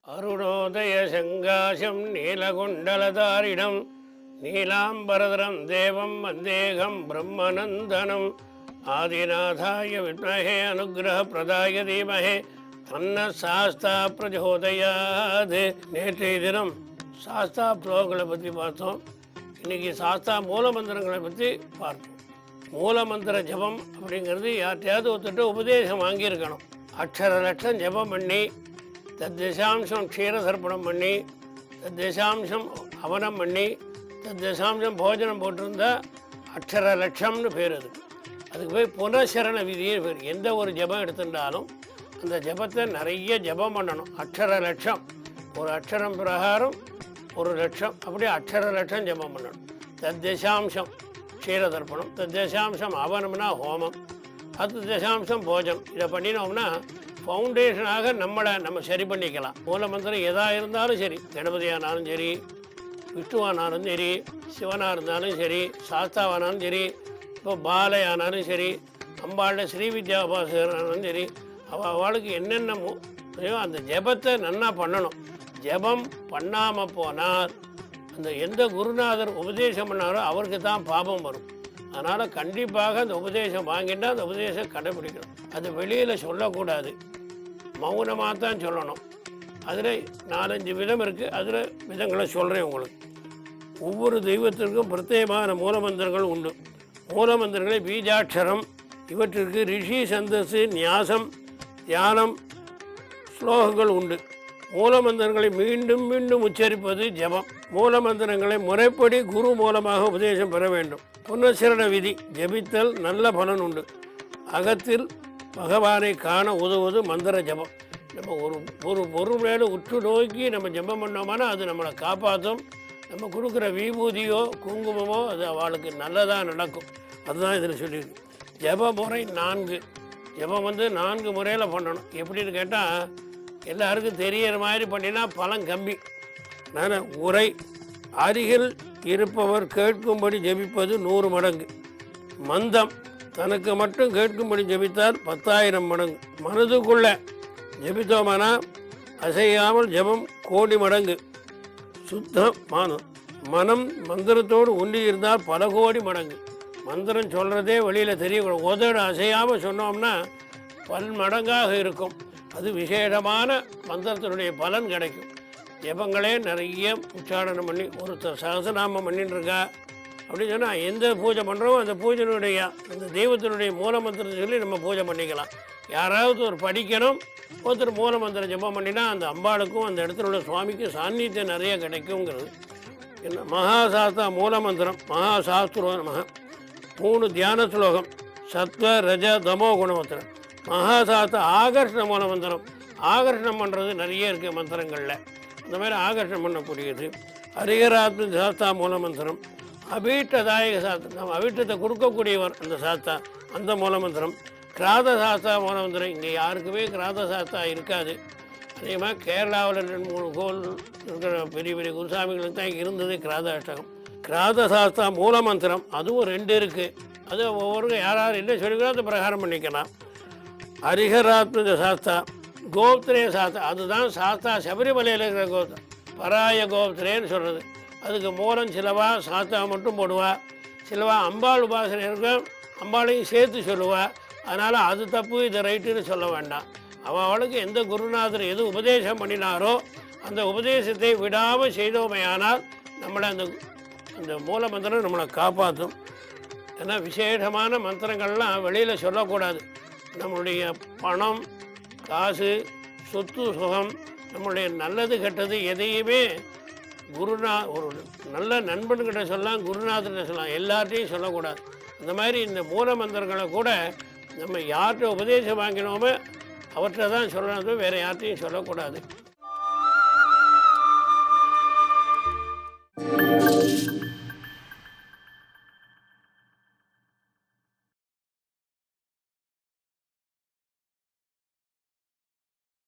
அருணோதய சங்காசம் நீலகுண்டலதாரிடம் நீலாம்பரதரம் தேவம் வந்தேகம் பிரம்மநந்தனம் ஆதிநாதாய வித்மஹே அனுகிரக பிரதாய தீமஹே தன்ன சாஸ்தா பிரஜோதயாது. நேற்றைய தினம் சாஸ்தா புலோகங்களை பற்றி பார்த்தோம். இன்றைக்கி சாஸ்தா மூலமந்திரங்களை பற்றி பார்த்தோம். மூலமந்திர ஜபம் அப்படிங்கிறது யார்கிட்டையாவது ஒருத்தட்ட உபதேசம் வாங்கியிருக்கணும். அக்ஷர லட்சம் ஜபம் பண்ணி தத்தசாம்சம் க்ஷீரசர்ப்பணம் பண்ணி தத்தசாம்சம் அவனம் பண்ணி தத்தசாம்சம் போஜனம் போட்டிருந்தா அக்ஷர லட்சம்னு பேர். அதுக்கு போய் புனசரண விதியே பேர். எந்த ஒரு ஜபம் எடுத்துட்டாலும் அந்த ஜபத்தை நிறைய ஜபம் பண்ணணும். அக்ஷர லட்சம், ஒரு அக்ஷரம் பிரகாரம் ஒரு லட்சம், அப்படியே அக்ஷர லட்சம் ஜபம் பண்ணணும். தத்தசாம்சம் க்ஷீரதர்ப்பணம், தத்தசாம்சம் அவனம்னா ஹோமம், அது தசாம்சம் போஜனம். இதை பண்ணினோம்னா ஃபவுண்டேஷனாக நம்ம சரி பண்ணிக்கலாம். மூலமந்திரம் எதாக இருந்தாலும் சரி, கணபதியானாலும் சரி, விஷ்ணுவானாலும் சரி, சிவனாக இருந்தாலும் சரி, சாஸ்தாவானாலும் சரி, இப்போ பாலையானாலும் சரி, அம்பாளில் ஸ்ரீவித்யா உபாசகரானாலும் சரி, அவளுக்கு என்னென்ன அந்த ஜபத்தை நன்னா பண்ணணும். ஜபம் பண்ணாமல் போனால் அந்த எந்த குருநாதர் உபதேசம் பண்ணாரோ அவருக்கு தான் பாபம் வரும். அதனால் கண்டிப்பாக அந்த உபதேசம் வாங்கிட்டா அந்த உபதேசம் கடைபிடிக்கணும். அது வெளியில் சொல்லக்கூடாது, மௌனமாக தான் சொல்லணும். அதில் 4-5 விதம் இருக்குது. அதில் விதங்களை சொல்கிறேன் உங்களுக்கு. ஒவ்வொரு தெய்வத்திற்கும் பிரத்யேகமான மூலமந்திரங்கள் உண்டு. மூலமந்திரங்களை பீஜாட்சரம், இவற்றிற்கு ரிஷி சந்தஸ், நியாசம், தியானம், ஸ்லோகங்கள் உண்டு. மூலமந்திரங்களை மீண்டும் மீண்டும் உச்சரிப்பது ஜபம். மூலமந்திரங்களை முறைப்படி குரு மூலமாக உபதேசம் பெற வேண்டும். புனசரண விதி, ஜபித்தல் நல்ல பலன் உண்டு. அகத்தில் பகவானை காண உதவுவது மந்திர ஜபம். நம்ம ஒரு பொருள் மேலே உற்று நோக்கி நம்ம ஜபம் பண்ணோம்னா அது நம்மளை காப்பாற்றும். நம்ம கொடுக்குற விபூதியோ குங்குமமோ அது அவளுக்கு நல்லதாக நடக்கும். அதுதான் இதில் சொல்லியிருக்கு. ஜப முறை 4. ஜபம் 4 முறையில் பண்ணணும். எப்படின்னு கேட்டால் எல்லாருக்கும் தெரியற மாதிரி பண்ணினா பலன் கம்மி. நான் உரை, அருகில் இருப்பவர் கேட்கும்படி ஜபிப்பது 100 மடங்கு. மந்தம், தனக்கு மட்டும் கேட்கும்படி ஜபித்தால் 10,000 மடங்கு. மனதுக்குள்ளே ஜபித்தோமானா அசையாமல் ஜபம் 1,000,000 மடங்கு. சுத்தமானம், மனம் மந்திரத்தோடு ஒன்றி இருந்தால் பல கோடி மடங்கு. மந்திரம் சொல்கிறதே வெளியில் தெரியக்கூடாது. உதடு அசையாமல் சொன்னோம்னா பன்மடங்காக இருக்கும். அது விசேஷமான மந்திரத்தினுடைய பலன் கிடைக்கும். ஜபங்களே நிறைய உச்சாரணம் பண்ணி ஒருத்தர் சகசநாமம் பண்ணிட்டு இருக்கா அப்படின்னு சொன்னால் எந்த பூஜை பண்ணுறோமோ அந்த பூஜையினுடைய அந்த தெய்வத்தினுடைய மூலமந்திரத்தை சொல்லி நம்ம பூஜை பண்ணிக்கலாம். யாராவது ஒரு படிக்கணும், ஒருத்தர் மூலமந்திரம் ஜபம் பண்ணினா அந்த அம்பாளுக்கும் அந்த இடத்துல உள்ள சுவாமிக்கும் சாநித்தியம் நிறைய கிடைக்குங்கிறது. என்ன மகாசாஸ்திர மூலமந்திரம், மகாசாஸ்திரோ நம. 3 தியான ஸ்லோகம், சத்வ ரஜ தமோ குணமந்திரம். மகாசாஸ்திர ஆகர்ஷண மூலமந்திரம், ஆகர்ஷணம் பண்ணுறது நிறைய இருக்குது மந்திரங்களில். அந்த மாதிரி ஆகர்ஷணம் பண்ணக்கூடியது. ஹரிஹராத்ம சாஸ்தா மூலமந்திரம். அபீட்டதாயக சாஸ்திரம், நம்ம அபீட்டத்தை கொடுக்கக்கூடியவர் அந்த சாஸ்தா, அந்த மூலமந்திரம். கிராத சாஸ்தா மூலமந்திரம். இங்கே யாருக்குமே கிராத சாஸ்தா இருக்காது. அதே மாதிரி கேரளாவில் 2-3 கோல் இருக்கிற பெரிய பெரிய குருசாமிகளுக்கு தான் இருந்தது கிராத அஷ்டகம். கிராத சாஸ்தா மூலமந்திரம் அதுவும் 2 இருக்குது. அது ஒவ்வொரு யாராவது என்ன சொல்லிக்கிறோம் அந்த பிரகாரம் பண்ணிக்கலாம். ஹரிஹராத்ம சாஸ்தா, கோப்திரே சாஸ்தா, அதுதான் சாஸ்தா சபரிமலையில் இருக்கிற கோப்திரம். பராய கோப்திரேன்னு சொல்கிறது. அதுக்கு மூலம் சிலவா சாஸ்தா மட்டும் போடுவா, சிலவா அம்பாள் உபாசனை இருக்கும், அம்பாளையும் சேர்த்து சொல்லுவா. அதனால் அது தப்பு, இது ரைட்டுன்னு சொல்ல வேண்டாம். அவளுக்கு எந்த குருநாதர் எது உபதேசம் பண்ணினாரோ அந்த உபதேசத்தை விடாமல் செய்தோமையானால் நம்மளை அந்த மூல மந்திரம் நம்மளை காப்பாற்றும். ஏன்னா விசேஷமான மந்திரங்கள்லாம் வெளியில் சொல்லக்கூடாது. நம்மளுடைய பணம், காசு, சொத்து, சுகம், நம்மளுடைய நல்லது கெட்டது எதையுமே ஒரு நல்ல நண்பன்கிட்ட சொல்லலாம், குருநாதர்கிட்ட சொல்லலாம், எல்லார்ட்டையும் சொல்லக்கூடாது. அந்த மாதிரி இந்த மூல மந்திரங்களை கூட நம்ம யார்கிட்ட உபதேசம் வாங்கினோமோ அவற்றை தான் சொல்லணும், வேறு யார்ட்டையும் சொல்லக்கூடாது.